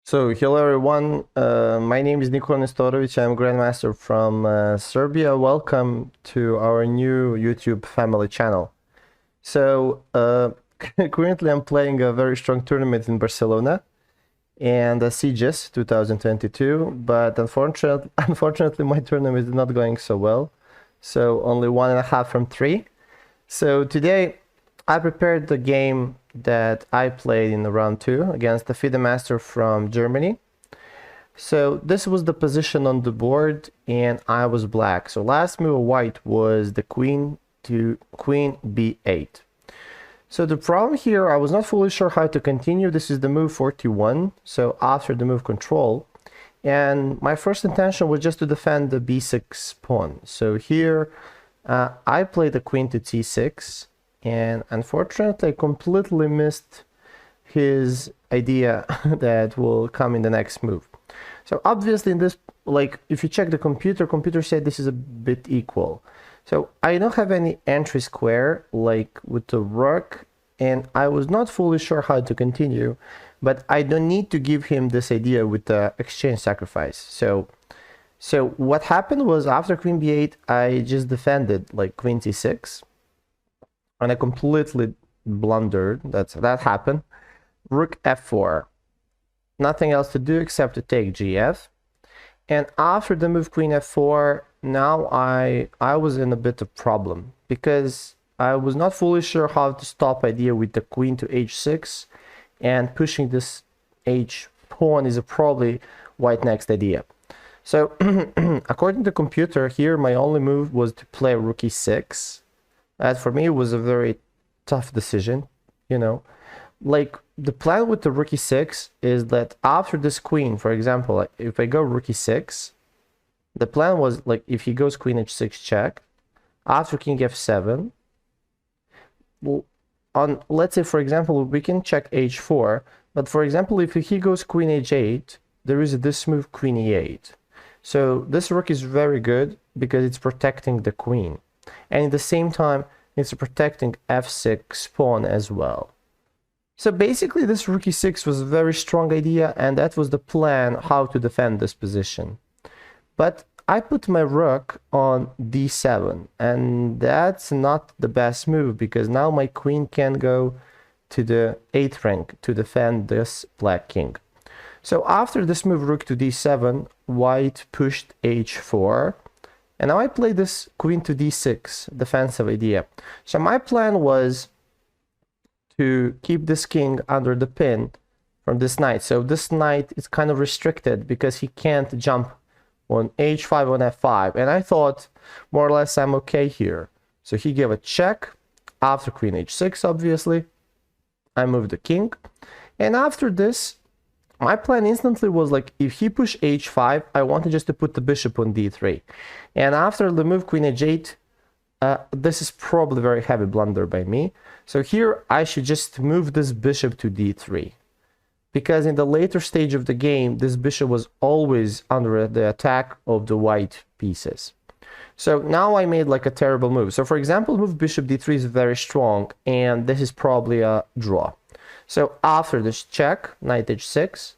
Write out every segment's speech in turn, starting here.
So, hello everyone. My name is Nikola Nestorovic. I'm Grandmaster from Serbia. Welcome to our new YouTube family channel. So, currently I'm playing a very strong tournament in Barcelona and Sitges 2022, but unfortunately my tournament is not going so well. So, only 1.5 from 3. So, today I prepared the game that I played in the round 2 against the FIDE master from Germany. So this was the position on the board and I was black. So last move of white was the queen to queen b8. So the problem here, I was not fully sure how to continue. This is the move 41, so after the move control. And my first intention was just to defend the b6 pawn. So here I played the queen to c6. And unfortunately, I completely missed his idea that will come in the next move. So obviously in this, like, if you check the computer said this is a bit equal. So I don't have any entry square, like with the rook, and I was not fully sure how to continue, but I don't need to give him this idea with the exchange sacrifice. So what happened was after queen b8, I just defended like queen c6. And I completely blundered. That happened. Rook f4. Nothing else to do except to take gf. And after the move queen f4, now I was in a bit of problem because I was not fully sure how to stop idea with the queen to h6, and pushing this h pawn is probably white next idea. So according to the computer here, my only move was to play rook e6. That for me was a very tough decision, you know. Like the plan with the rook e6 is that after this queen, for example, like if I go rook e6, the plan was like if he goes queen h6 check, after king f7, well, on let's say for example we can check h4, but for example if he goes queen h8, there is this move queen e8. So this rook is very good because it's protecting the queen. And at the same time, it's protecting f6 pawn as well. So basically, this rook e6 was a very strong idea, and that was the plan how to defend this position. But I put my rook on d7, and that's not the best move because now my queen can go to the 8th rank to defend this black king. So after this move rook to d7, white pushed h4. And now I play this queen to d6 defensive idea. So my plan was to keep this king under the pin from this knight. So this knight is kind of restricted because he can't jump on h5 on f5. And I thought more or less I'm okay here. So he gave a check after queen h6, obviously. I moved the king. And after this, my plan instantly was like, if he pushed h5, I wanted just to put the bishop on d3. And after the move queen h8, this is probably a very heavy blunder by me. So here I should just move this bishop to d3. Because in the later stage of the game, this bishop was always under the attack of the white pieces. So now I made like a terrible move. So for example, move bishop d3 is very strong, and this is probably a draw. So after this check, knight h6,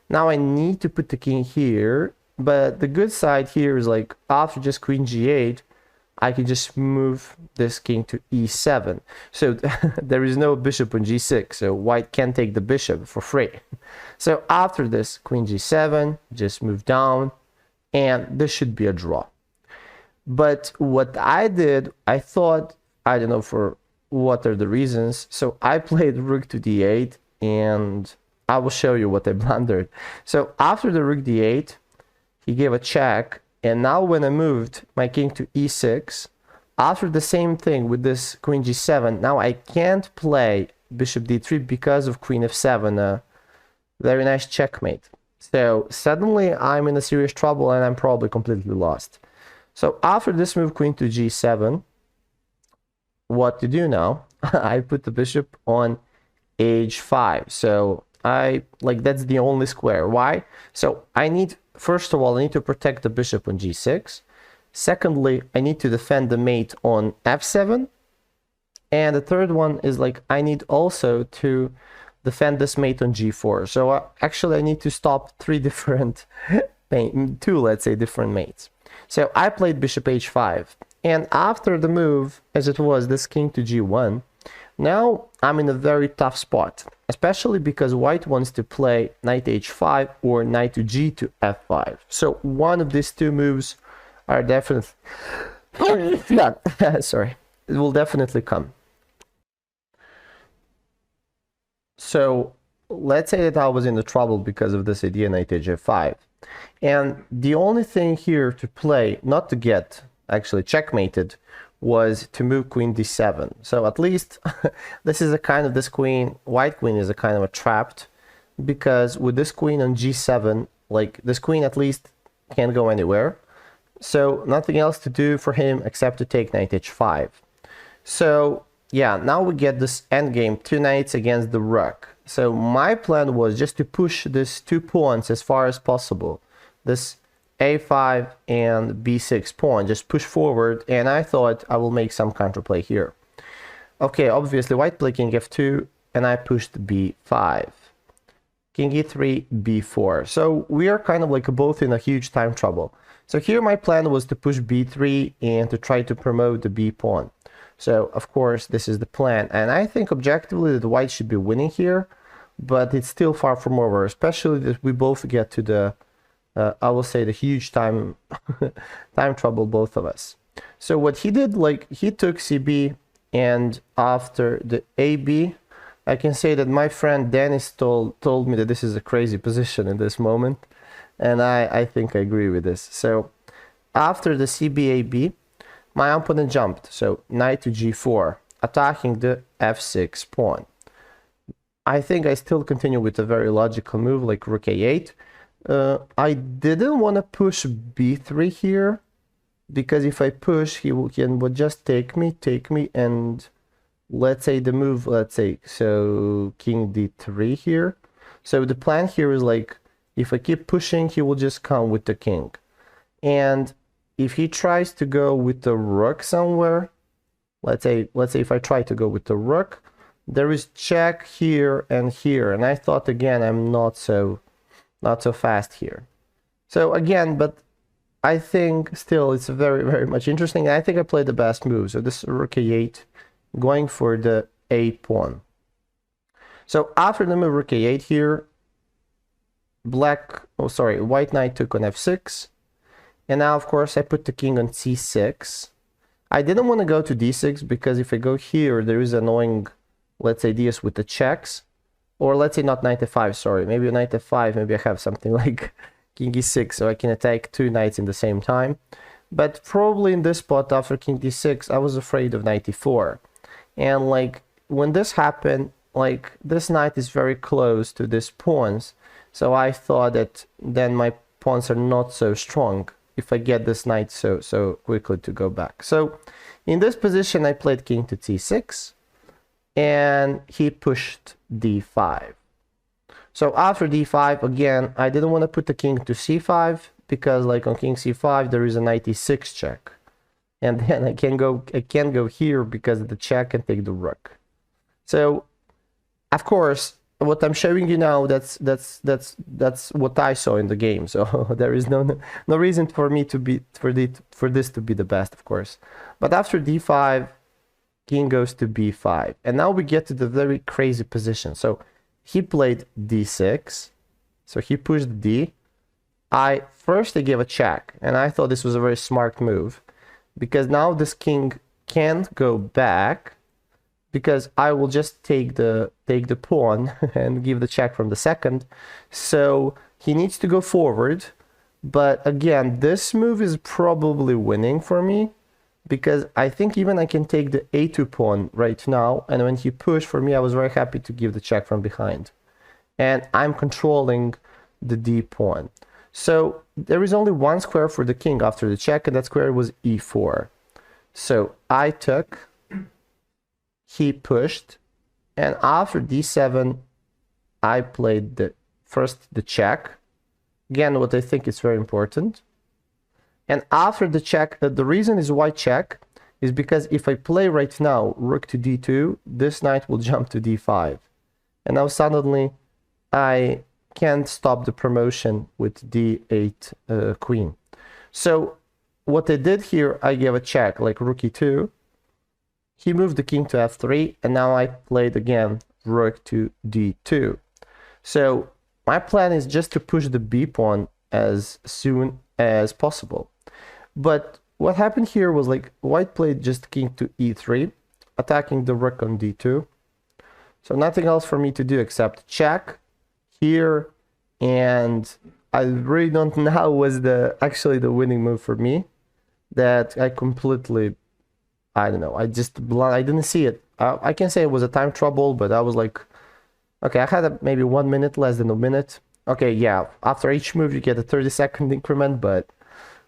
now I need to put the king here, but the good side here is like after just queen g8, I can just move this king to e7. So there is no bishop on g6, so white can take the bishop for free. So after this, queen g7, just move down, and this should be a draw. But what I did, I thought, I don't know for what are the reasons. So I played rook to d8, and I will show you what I blundered. So after the rook d8, he gave a check, and now when I moved my king to e6, after the same thing with this queen g7, now I can't play bishop d3 because of queen f7, very nice checkmate. So suddenly I'm in a serious trouble and I'm probably completely lost. So after this move queen to g7, what to do now? I put the bishop on h5. So that's the only square. Why? So first of all, I need to protect the bishop on g6. Secondly, I need to defend the mate on f7. And the third one is like I need also to defend this mate on g4. So actually I need to stop three different, two, let's say, different mates. So I played bishop h5. And after the move, as it was, this king to g1, now I'm in a very tough spot, especially because white wants to play knight h5 or knight to g to f5. So one of these two moves are definitely, sorry, it will definitely come. So let's say that I was in the trouble because of this idea knight h5. And the only thing here to play, not to get actually checkmated, was to move queen d7. So at least this is a kind of, this queen, white queen is a kind of a trapped, because with this queen on g7, like this queen at least can't go anywhere. So nothing else to do for him except to take knight h5. So yeah, now we get this endgame, two knights against the rook. So my plan was just to push these two pawns as far as possible. This a5 and b6 pawn, just push forward, and I thought I will make some counterplay here. Okay, obviously white played king f2, and I pushed b5. King e3, b4. So we are kind of like both in a huge time trouble. So here my plan was to push b3 and to try to promote the b pawn. So of course this is the plan, and I think objectively that white should be winning here, but it's still far from over, especially that we both get to the I will say the huge time trouble, both of us. So what he did, like he took CB, and after the AB, I can say that my friend Dennis told me that this is a crazy position in this moment, and I think I agree with this. So after the CB-AB, my opponent jumped, so knight to g4, attacking the f6 pawn. I think I still continue with a very logical move like rook a8. I didn't want to push b3 here, because if I push, he would just take me, and let's say the move, let's say, so king d3 here. So the plan here is like, if I keep pushing, he will just come with the king. And if he tries to go with the rook somewhere, let's say if I try to go with the rook, there is check here, and I thought again I'm not so fast here. So again, but I think still it's very, very much interesting. I think I played the best move. So this rook a8, going for the a pawn. So after the move rook a8 here, white knight took on f6. And now, of course, I put the king on c6. I didn't want to go to d6, because if I go here, there is annoying, let's say, ds with the checks. Or let's say not knight f5, sorry, maybe knight f5, maybe I have something like king e6, so I can attack two knights in the same time. But probably in this spot, after king d6, I was afraid of knight e4. And like, when this happened, like, this knight is very close to these pawns, so I thought that then my pawns are not so strong if I get this knight so quickly to go back. So in this position, I played king to c6, and he pushed d5. So after d5, again, I didn't want to put the king to c5, because like on king c5 there is a knight e6 check, and then I can't go here because of the check and take the rook. So of course what I'm showing you now, that's what I saw in the game. So there is no reason for me to be for this to be the best, of course. But after d5, king goes to b5, and now we get to the very crazy position. So he played d6, so he pushed d. I gave a check, and I thought this was a very smart move, because now this king can't go back, because I will just take the pawn and give the check from the second. So he needs to go forward, but again, this move is probably winning for me, because I think even I can take the a2 pawn right now, and when he pushed for me, I was very happy to give the check from behind. And I'm controlling the d pawn. So there is only one square for the king after the check, and that square was e4. So I took, he pushed, and after d7, I played the check. Again, what I think is very important. And after the check, the reason is why check is because if I play right now rook to d2, this knight will jump to d5. and now suddenly I can't stop the promotion with d8 queen. So what I did here, I gave a check, like rook e2. He moved the king to f3, and now I played again rook to d2. So my plan is just to push the b pawn as soon as possible. But what happened here was like white played just king to e3, attacking the rook on d2. So nothing else for me to do except check here, and I really don't know was actually the winning move for me. That I completely, I don't know, I didn't see it. I can say it was a time trouble, but I was like, okay, I had maybe 1 minute, less than a minute. Okay, yeah, after each move you get a 30-second increment, but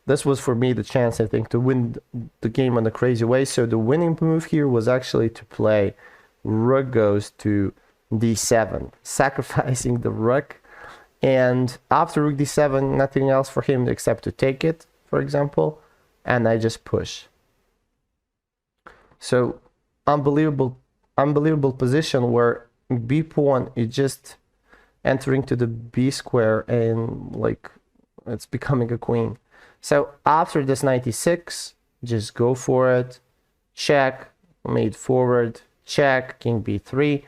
this was for me the chance, I think, to win the game in a crazy way. So the winning move here was actually to play rook goes to d7, sacrificing the rook. And after rook d7, nothing else for him except to take it, for example, and I just push. So unbelievable position where b pawn is just entering to the b square and like it's becoming a queen. So after this 96, just go for it, check, mate forward, check, king b3,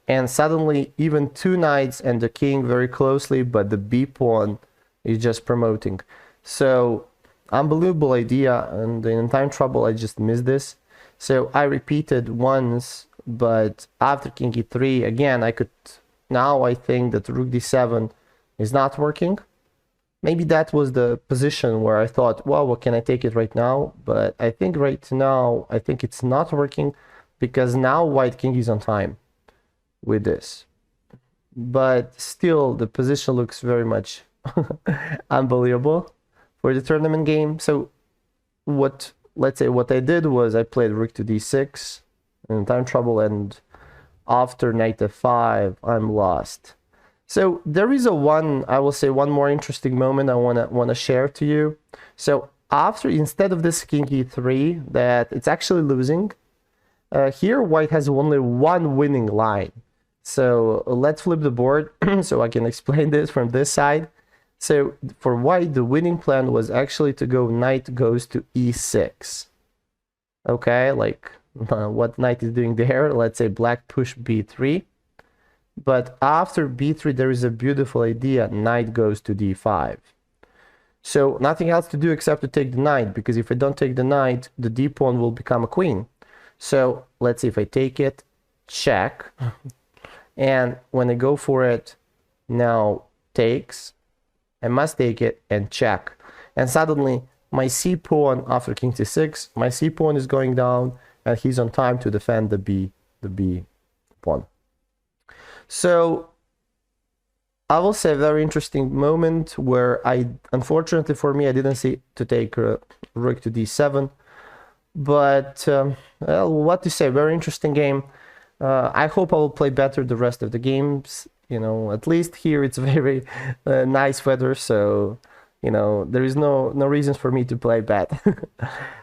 and suddenly even two knights and the king very closely, but the b pawn is just promoting. So unbelievable idea, and in time trouble I just missed this. So I repeated once, but after king e3 again I could, now I think that rook d7 is not working. Maybe that was the position where I thought, well, can I take it right now? But I think right now, I think it's not working, because now white king is on time with this. But still, the position looks very much unbelievable for the tournament game. So let's say what I did was I played rook to d6 in time trouble, and after knight f5, I'm lost. So there is I will say one more interesting moment I wanna share to you. So after, instead of this king e3 that it's actually losing, here white has only one winning line. So let's flip the board so I can explain this from this side. So for white, the winning plan was actually to go knight goes to e6. Okay, like what knight is doing there? Let's say black push b3. But after b3, there is a beautiful idea, knight goes to d5. So nothing else to do except to take the knight, because if I don't take the knight, the d pawn will become a queen. So let's see if I take it, check, and when I go for it, now takes, I must take it and check. And suddenly my c pawn, after king c6, my c pawn is going down, and he's on time to defend the b pawn. So I will say a very interesting moment where unfortunately for me, I didn't see to take rook to d7. But well, what to say, very interesting game. I hope I will play better the rest of the games. You know, at least here it's very nice weather, so you know there is no reasons for me to play bad.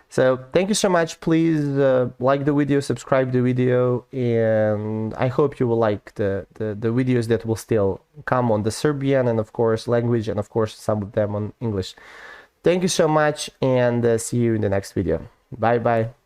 So thank you so much. Please like the video, subscribe the video, and I hope you will like the videos that will still come on the Serbian and of course language, and of course some of them on English. Thank you so much, and see you in the next video. Bye bye.